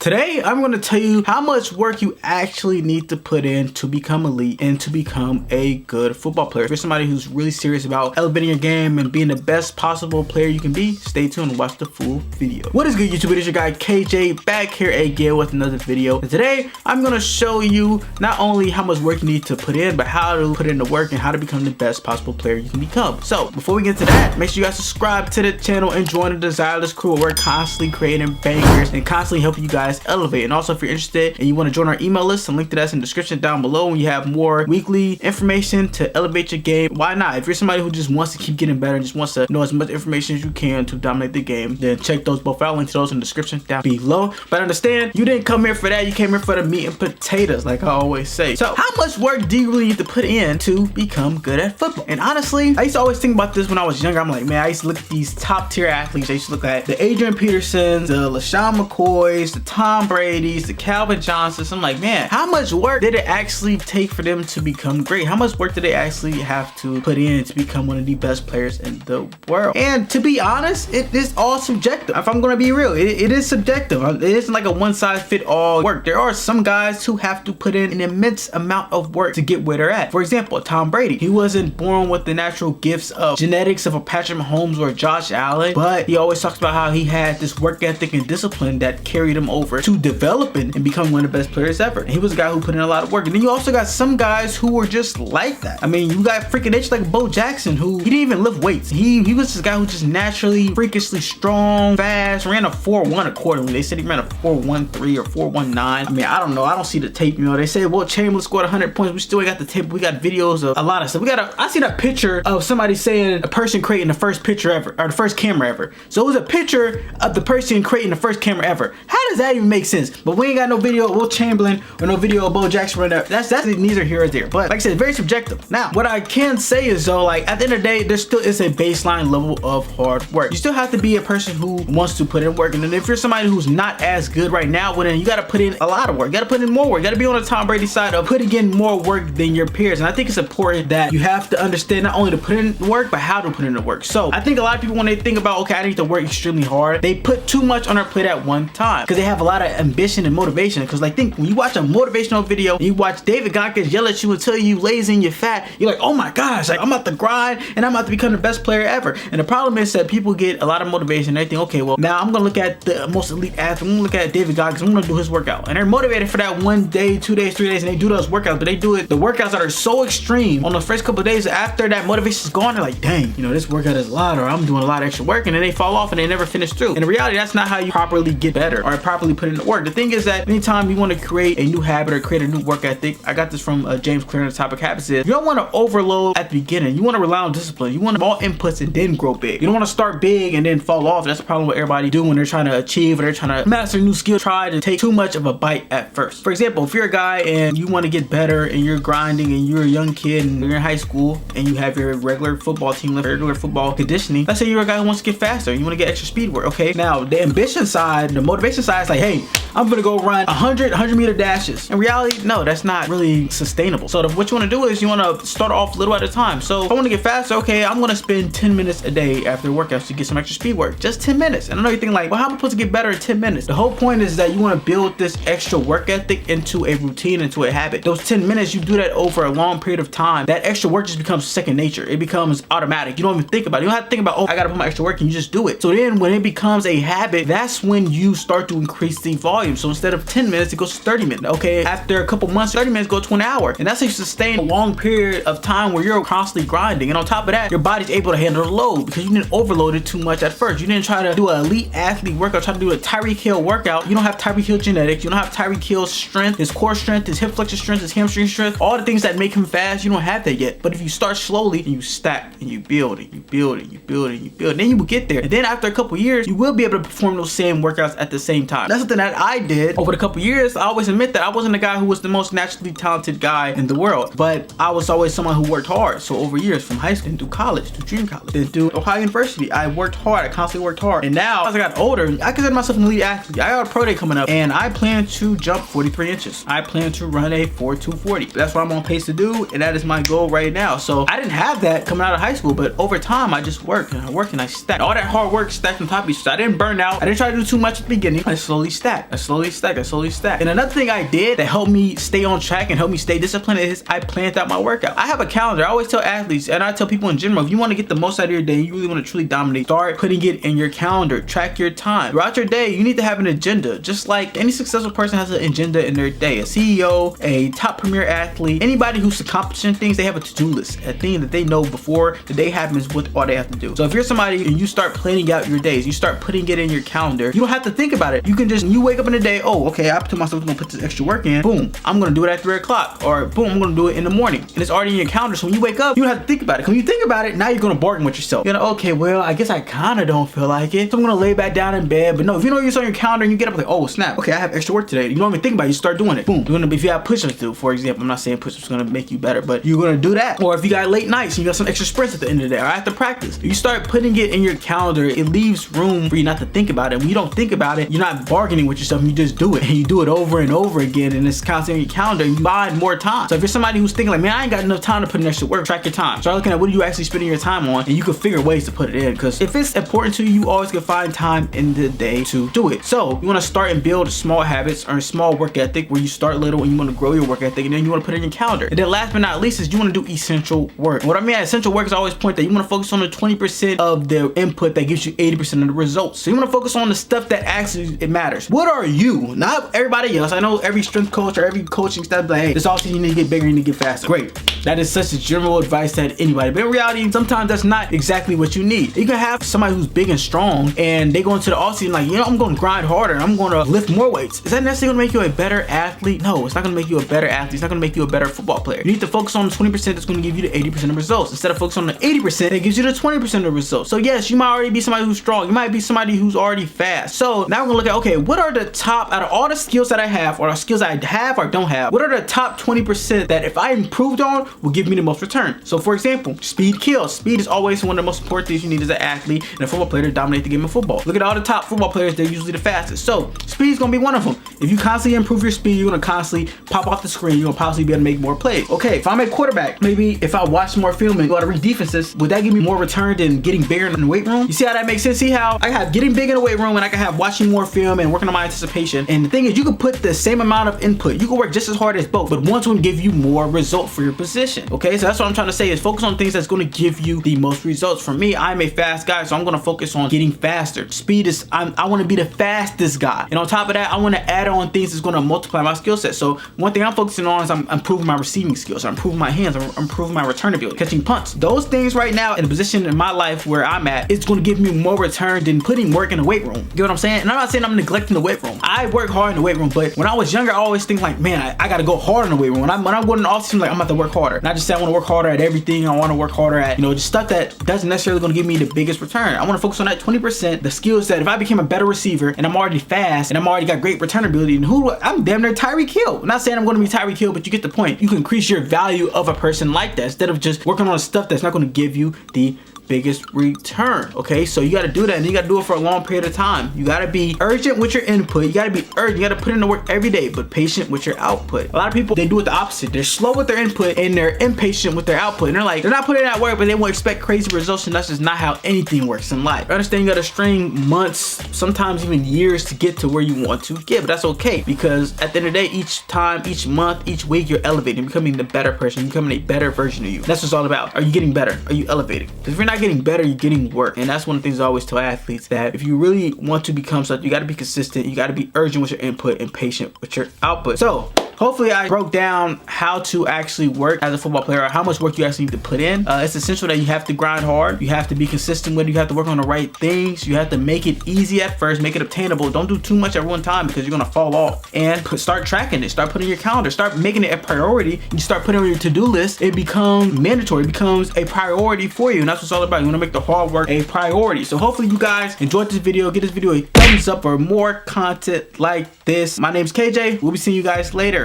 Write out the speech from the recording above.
Today, I'm going to tell you how much work you actually need to put in to become elite and to become a good football player. If you're somebody who's really serious about elevating your game and being the best possible player you can be, stay tuned and watch the full video. What is good, YouTube? It is your guy KJ back here again with another video. And today, I'm going to show you not only how much work you need to put in, but how to put in the work and how to become the best possible player you can become. So before we get to that, make sure you guys subscribe to the channel and join the desireLess crew where we're constantly creating bangers and constantly helping you guys elevate. And also, if you're interested and you want to join our email list, some link to that's in the description down below. When you have more weekly information to elevate your game, why not? If you're somebody who just wants to keep getting better and just wants to know as much information as you can to dominate the game, then check those both out. Link to those in the description down below. But understand, you didn't come here for that. You came here for the meat and potatoes, like I always say. So how much work do you really need to put in to become good at football? And honestly, I used to always think about this when I was younger. I'm like, man, I used to look at these top tier athletes. I used to look at the Adrian Petersons, the LaShawn McCoys, the Tom Brady's, the Calvin Johnsons. I'm like, man, how much work did it actually take for them to become great? How much work did they actually have to put in to become one of the best players in the world? And to be honest, it is all subjective. If I'm gonna be real, it is subjective. It isn't like a one-size-fit-all work. There are some guys who have to put in an immense amount of work to get where they're at. For example, Tom Brady. He wasn't born with the natural gifts of genetics of a Patrick Mahomes or Josh Allen, but he always talks about how he had this work ethic and discipline that carried him over to developing and become one of the best players ever. And he was a guy who put in a lot of work. And then you also got some guys who were just like that. I mean, you got freaking nature like Bo Jackson, who he didn't even lift weights. He was this guy who just naturally freakishly strong, fast, ran a 4.1 accordingly. They said he ran a 4.13 or 4.19. I mean, I don't know. I don't see the tape. You know, they say, well, Chamberlain scored 100 points. We still ain't got the tape. We got videos of a lot of stuff. I seen a picture of somebody saying a person creating the first picture ever, or the first camera ever. So it was a picture of the person creating the first camera ever. How does that even make sense? But we ain't got no video of Will Chamberlain or no video of Bo Jackson right now. That's neither here or there. But like I said, it's very subjective. Now, what I can say is though, like at the end of the day, there still is a baseline level of hard work. You still have to be a person who wants to put in work. And then if you're somebody who's not as good right now, well then you gotta put in a lot of work. You gotta put in more work. You gotta be on the Tom Brady side of putting in more work than your peers. And I think it's important that you have to understand not only to put in work, but how to put in the work. So I think a lot of people, when they think about, okay, I need to work extremely hard, they put too much on their plate at one time because they have a lot of ambition and motivation. Because like, think when you watch a motivational video and you watch David Goggins yell at you and tell you lazy and you're fat, you're like, oh my gosh, like I'm about to grind and I'm about to become the best player ever. And the problem is that people get a lot of motivation and they think, okay, well now I'm gonna look at the most elite athlete, I'm gonna look at David Goggins, I'm gonna do his workout, and they're motivated for that 1 day, 2 days, 3 days, and they do those workouts. But they do it, the workouts that are so extreme on the first couple of days. After that motivation is gone, they're like, dang, you know, this workout is a lot, or I'm doing a lot of extra work, and then they fall off and they never finish through. And in reality, that's not how you properly get better or properly put in the work. The thing is that anytime you want to create a new habit or create a new work ethic, I got this from James Clear on the Topic Habits, is you don't want to overload at the beginning. You want to rely on discipline. You want small inputs and then grow big. You don't want to start big and then fall off. That's the problem with everybody do when they're trying to achieve or they're trying to master a new skill. Try to take too much of a bite at first. For example, if you're a guy and you want to get better and you're grinding and you're a young kid and you're in high school and you have your regular football team, regular football conditioning, let's say you're a guy who wants to get faster, you want to get extra speed work. Okay, now the ambition side, the motivation side is like, hey, I'm gonna go run 100 meter dashes. In reality, no, that's not really sustainable. So what you want to do is you want to start off little at a time. So if I want to get faster, okay, I'm gonna spend 10 minutes a day after workouts to get some extra speed work. Just 10 minutes. And I know you're thinking like, well, how am I supposed to get better in 10 minutes? The whole point is that you want to build this extra work ethic into a routine, into a habit. Those 10 minutes, you do that over a long period of time. That extra work just becomes second nature. It becomes automatic. You don't even think about it. You don't have to think about, oh, I gotta put my extra work in. You just do it. So then when it becomes a habit, that's when you start to increase the volume. So instead of 10 minutes, it goes to 30 minutes. Okay, after a couple months, 30 minutes go to an hour. And that's how you sustain a long period of time where you're constantly grinding. And on top of that, your body's able to handle the load because you didn't overload it too much at first. You didn't try to do an elite athlete workout, try to do a Tyreek Hill workout. You don't have Tyreek Hill genetics. You don't have Tyreek Hill's strength, his core strength, his hip flexor strength, his hamstring strength, all the things that make him fast. You don't have that yet. But if you start slowly and you stack and you build it, you build it, you build it, you build it, then you will get there. And then after a couple years, you will be able to perform those same workouts at the same time. That's something that I did over the couple years. I always admit that I wasn't a guy who was the most naturally talented guy in the world, but I was always someone who worked hard. So over years, from high school to college, to junior college, then to Ohio University, I worked hard. I constantly worked hard. And now, as I got older, I consider myself an elite athlete. I got a pro day coming up, and I plan to jump 43 inches. I plan to run a 4.240. That's what I'm on pace to do, and that is my goal right now. So I didn't have that coming out of high school, but over time, I just worked and I stacked. All that hard work stacked on top of each other. I didn't burn out. I didn't try to do too much at the beginning. I slowly slowly stack. I slowly stack. I slowly stack. And another thing I did that helped me stay on track and help me stay disciplined is I planned out my workout. I have a calendar. I always tell athletes and I tell people in general, if you want to get the most out of your day, you really want to truly dominate, start putting it in your calendar. Track your time. Throughout your day, you need to have an agenda. Just like any successful person has an agenda in their day. A CEO, a top premier athlete, anybody who's accomplishing things, they have a to-do list, a thing that they know before the day happens what all they have to do. So if you're somebody and you start planning out your days, you start putting it in your calendar, you don't have to think about it. You can just, you wake up in the day, oh, okay, I told myself I'm gonna put this extra work in. Boom, I'm gonna do it at 3 o'clock. Or boom, I'm gonna do it in the morning. And it's already in your calendar. So when you wake up, you don't have to think about it. When you think about it, now you're gonna bargain with yourself. You're gonna, okay, well, I guess I kinda don't feel like it, so I'm gonna lay back down in bed. But no, if you know you're on your calendar and you get up like, oh snap, okay, I have extra work today. You don't even think about it, you start doing it. Boom. If you have push-ups to do, for example, I'm not saying push-ups gonna make you better, but you're gonna do that. Or if you got late nights and you got some extra sprints at the end of the day or after practice, you start putting it in your calendar, it leaves room for you not to think about it. When you don't think about it, you're not bargaining with yourself, you just do it. And you do it over and over again, and it's constantly in your calendar, and you buy more time. So if you're somebody who's thinking like, man, I ain't got enough time to put in extra work, track your time. Start looking at what are you actually spending your time on, and you can figure ways to put it in. Because if it's important to you, you always can find time in the day to do it. So you want to start and build small habits or a small work ethic where you start little and you want to grow your work ethic, and then you want to put it in your calendar. And then last but not least is you want to do essential work. What I mean by essential work is I always point that you want to focus on the 20% of the input that gives you 80% of the results. So you want to focus on the stuff that actually it matters. What are you? Not everybody else. I know every strength coach or every coaching staff like, hey, this offseason you need to get bigger, you need to get faster. Great. That is such a general advice to anybody. But in reality, sometimes that's not exactly what you need. You can have somebody who's big and strong and they go into the offseason like, you know, I'm going to grind harder and I'm going to lift more weights. Is that necessarily going to make you a better athlete? No, it's not going to make you a better athlete. It's not going to make you a better football player. You need to focus on the 20% that's going to give you the 80% of results instead of focusing on the 80% that gives you the 20% of the results. So yes, you might already be somebody who's strong. You might be somebody who's already fast. So now we're going to look at, okay, what are the top, out of all the skills that I have or the skills I have or don't have, what are the top 20% that if I improved on will give me the most return? So for example, speed kills. Speed is always one of the most important things you need as an athlete and a football player to dominate the game of football. Look at all the top football players, they're usually the fastest. So speed is going to be one of them. If you constantly improve your speed, you're going to constantly pop off the screen. You're going to possibly be able to make more plays. Okay, if I'm a quarterback, maybe if I watch more film and go out to read defenses, would that give me more return than getting bigger in the weight room? You see how that makes sense? See how I have getting big in the weight room and I can have watching more film and working on my anticipation. And the thing is, you can put the same amount of input. You can work just as hard as both, but one's going to give you more result for your position. Okay, so that's what I'm trying to say is focus on things that's going to give you the most results. For me, I'm a fast guy, so I'm going to focus on getting faster. Speed is, I want to be the fastest guy. And on top of that, I want to add on things that's going to multiply my skill set. So one thing I'm focusing on is I'm improving my receiving skills. I'm improving my hands. I'm improving my return ability, catching punts. Those things right now in the position in my life where I'm at, it's going to give me more return than putting work in the weight room. You get what I'm saying? And I'm not saying I'm neglecting the weight room. I work hard in the weight room, but when I was younger, I always think like, man, I got to go hard in the weight room. When I'm going in the off season, like I'm about to work harder. Not just say I want to work harder at everything. I want to work harder at, you know, just stuff that doesn't necessarily going to give me the biggest return. I want to focus on that 20%, the skills that if I became a better receiver and I'm already fast and I'm already got great return ability, and I'm damn near Tyreek Hill. I'm not saying I'm going to be Tyreek Hill, but you get the point. You can increase your value of a person like that instead of just working on stuff that's not going to give you the biggest return. Okay, so you got to do that, and you got to do it for a long period of time. You got to be urgent with your input. You got to be urgent. You got to put in the work every day, but patient with your output. A lot of people, they do it the opposite. They're slow with their input and they're impatient with their output. And they're like, they're not putting in that work, but they won't expect crazy results, and that's just not how anything works in life. I understand you got to string months, sometimes even years to get to where you want to get, but that's okay, because at the end of the day, each time, each month, each week, you're elevating, becoming the better person, becoming a better version of you. That's what it's all about. Are you getting better? Are you elevating? Because if you're not getting better, you're getting work. And that's one of the things I always tell athletes, that if you really want to become something, you got to be consistent, you got to be urgent with your input and patient with your output. So hopefully I broke down how to actually work as a football player, or how much work you actually need to put in. It's essential that you have to grind hard, you have to be consistent with it, you have to work on the right things, you have to make it easy at first, make it obtainable. Don't do too much at one time because you're gonna fall off. And start tracking it, start putting your calendar, start making it a priority. You start putting it on your to-do list, it becomes mandatory, it becomes a priority for you. And that's what it's all about. You wanna make the hard work a priority. So hopefully you guys enjoyed this video. Give this video a thumbs up for more content like this. My name's KJ. We'll be seeing you guys later.